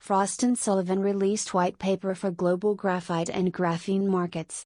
Frost Sullivan released white paper for global graphite and graphene markets.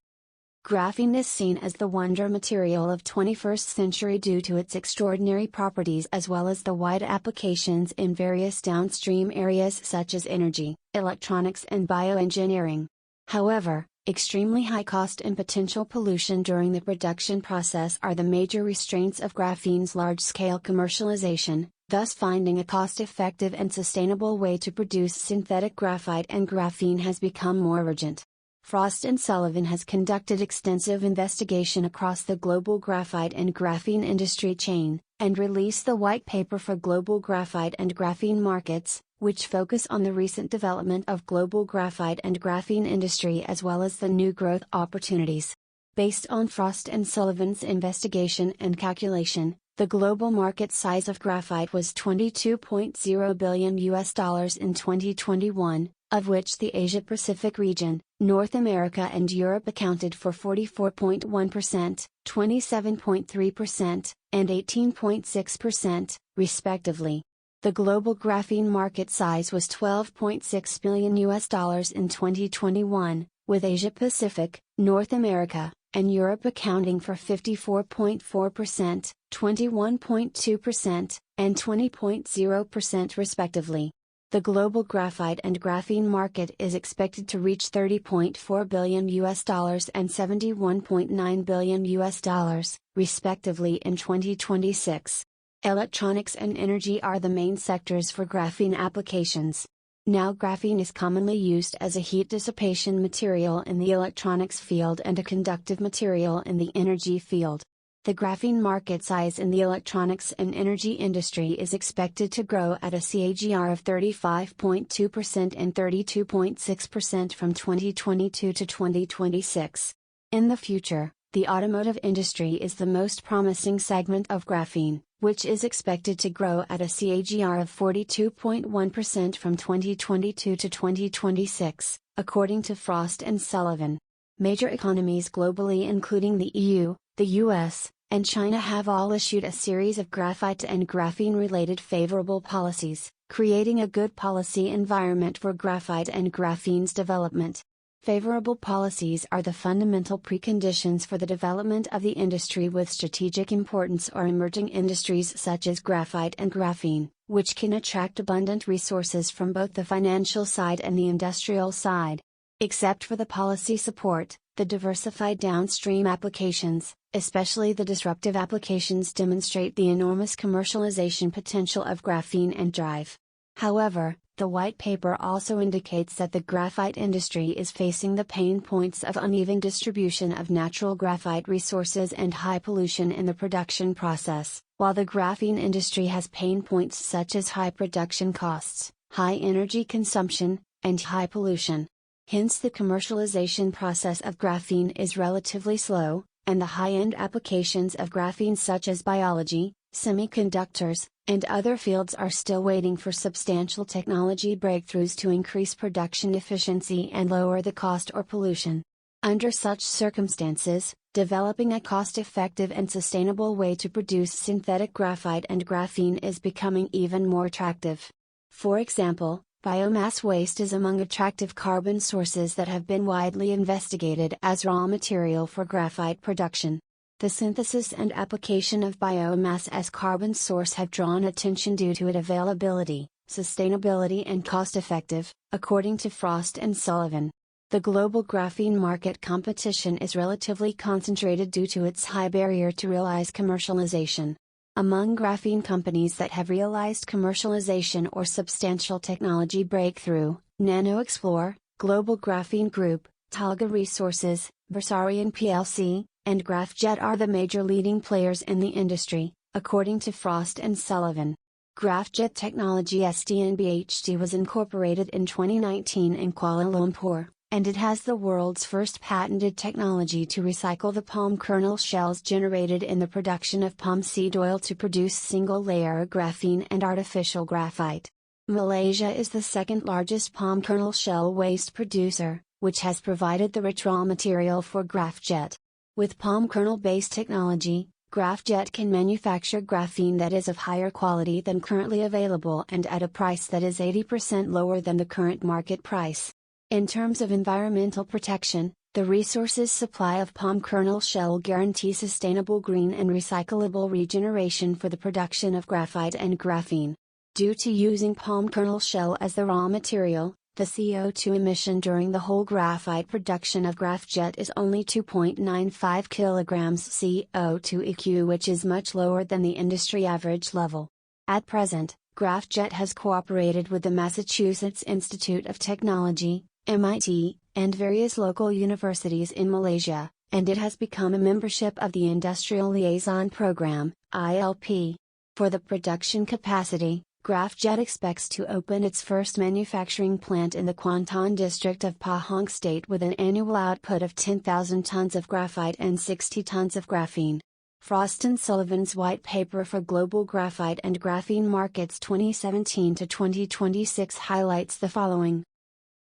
Graphene is seen as the wonder material of 21st century due to its extraordinary properties as well as the wide applications in various downstream areas such as energy, electronics and bioengineering. However, extremely high cost and potential pollution during the production process are the major restraints of graphene's large-scale commercialization, thus finding a cost-effective and sustainable way to produce synthetic graphite and graphene has become more urgent. Frost Sullivan has conducted extensive investigation across the global graphite and graphene industry chain, and released the white paper for global graphite and graphene markets, which focus on the recent development of global graphite and graphene industry as well as the new growth opportunities. Based on Frost Sullivan's investigation and calculation, the global market size of graphite was $22.0 billion in 2021, of which the Asia-Pacific region, North America and Europe accounted for 44.1%, 27.3%, and 18.6%, respectively. The global graphene market size was $12.6 billion in 2021, with Asia-Pacific, North America, and Europe accounting for 54.4%, 21.2%, and 20.0% respectively. The global graphite and graphene market is expected to reach $30.4 billion and $71.9 billion, respectively in 2026. Electronics and energy are the main sectors for graphene applications. Now graphene is commonly used as a heat dissipation material in the electronics field and a conductive material in the energy field. The graphene market size in the electronics and energy industry is expected to grow at a CAGR of 35.2% and 32.6% from 2022 to 2026. In the future, the automotive industry is the most promising segment of graphene, which is expected to grow at a CAGR of 42.1% from 2022 to 2026, according to Frost Sullivan. Major economies globally including the EU, the US, and China have all issued a series of graphite and graphene-related favorable policies, creating a good policy environment for graphite and graphene's development. Favorable policies are the fundamental preconditions for the development of the industry with strategic importance or emerging industries such as graphite and graphene, which can attract abundant resources from both the financial side and the industrial side. Except for the policy support, the diversified downstream applications, especially the disruptive applications, demonstrate the enormous commercialization potential of graphene and drive. However, the white paper also indicates that the graphite industry is facing the pain points of uneven distribution of natural graphite resources and high pollution in the production process, while the graphene industry has pain points such as high production costs, high energy consumption, and high pollution. Hence the commercialization process of graphene is relatively slow, and the high-end applications of graphene such as biology, semiconductors, and other fields are still waiting for substantial technology breakthroughs to increase production efficiency and lower the cost or pollution. Under such circumstances, developing a cost-effective and sustainable way to produce synthetic graphite and graphene is becoming even more attractive. For example, biomass waste is among attractive carbon sources that have been widely investigated as raw material for graphite production. The synthesis and application of biomass as carbon source have drawn attention due to its availability, sustainability and cost-effective, according to Frost Sullivan. The global graphene market competition is relatively concentrated due to its high barrier to realize commercialization. Among graphene companies that have realized commercialization or substantial technology breakthrough, NanoExplore, Global Graphene Group, Talga Resources, Versarion plc, and Graphjet are the major leading players in the industry, according to Frost Sullivan. Graphjet Technology SDNBHT was incorporated in 2019 in Kuala Lumpur, and it has the world's first patented technology to recycle the palm kernel shells generated in the production of palm seed oil to produce single-layer graphene and artificial graphite. Malaysia is the second largest palm kernel shell waste producer, which has provided the rich raw material for Graphjet. With palm kernel-based technology, Graphjet can manufacture graphene that is of higher quality than currently available and at a price that is 80% lower than the current market price. In terms of environmental protection, the resource's supply of palm kernel shell will guarantee sustainable green and recyclable regeneration for the production of graphite and graphene. Due to using palm kernel shell as the raw material, the CO2 emission during the whole graphite production of Graphjet is only 2.95 kilograms CO2 eq, which is much lower than the industry average level. At present, Graphjet has cooperated with the Massachusetts Institute of Technology, MIT, and various local universities in Malaysia, and it has become a membership of the Industrial Liaison Program, ILP. For the production capacity, Graphjet expects to open its first manufacturing plant in the Kuantan district of Pahang State with an annual output of 10,000 tons of graphite and 60 tons of graphene. Frost & Sullivan's White Paper for Global Graphite and Graphene Markets 2017 to 2026 highlights the following: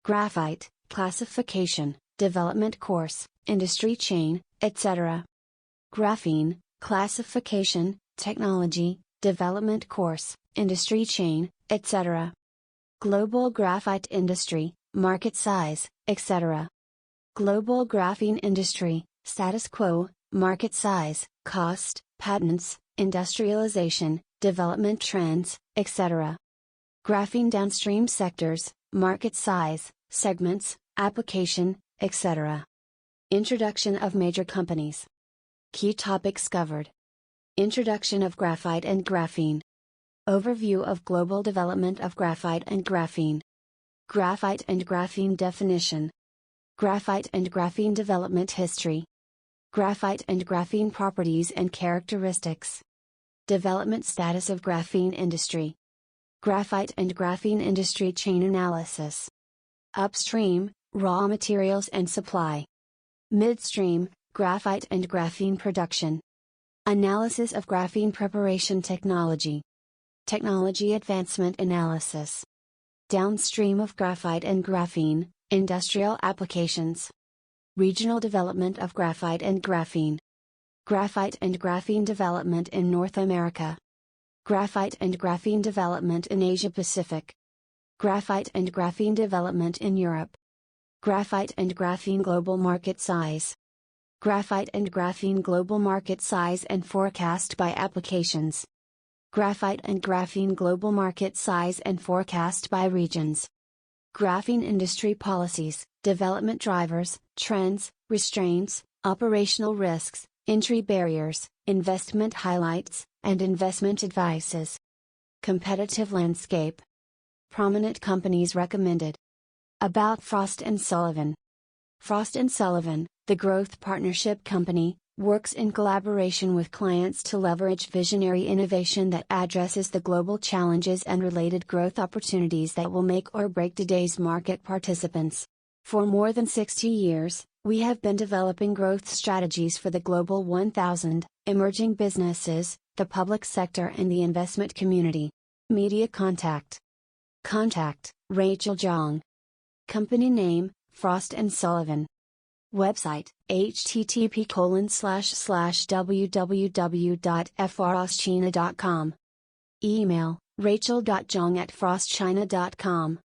Graphite, classification, development course, industry chain, etc. Graphene, classification, technology, development course, industry chain, etc. Global graphite industry, market size, etc. Global graphene industry, status quo, market size, cost, patents, industrialization, development trends, etc. Graphene downstream sectors, market size, segments, application, etc. Introduction of major companies. Key topics covered. Introduction of graphite and graphene. Overview of global development of graphite and graphene. Graphite and graphene definition. Graphite and graphene development history. Graphite and graphene properties and characteristics. Development status of graphene industry. Graphite and graphene industry chain analysis. Upstream, raw materials and supply. Midstream, graphite and graphene production. Analysis of graphene preparation technology. Technology advancement analysis. Downstream of graphite and graphene, industrial applications. Regional development of graphite and graphene. Graphite and graphene development in North America. Graphite and graphene development in Asia Pacific. Graphite and graphene development in Europe. Graphite and graphene global market size. Graphite and graphene global market size and forecast by applications. Graphite and graphene global market size and forecast by regions. Graphene industry policies, development drivers, trends, restraints, operational risks, entry barriers, investment highlights, and investment advices. Competitive landscape. Prominent companies recommended. About Frost & Sullivan. Frost & Sullivan, the growth partnership company, works in collaboration with clients to leverage visionary innovation that addresses the global challenges and related growth opportunities that will make or break today's market participants. For more than 60 years, we have been developing growth strategies for the Global 1000, emerging businesses, the public sector and the investment community. Media contact. Contact, Rachel Zhang. Company name, Frost & Sullivan. Website, http://www.frostchina.com. Email, rachel.zhang@frostchina.com.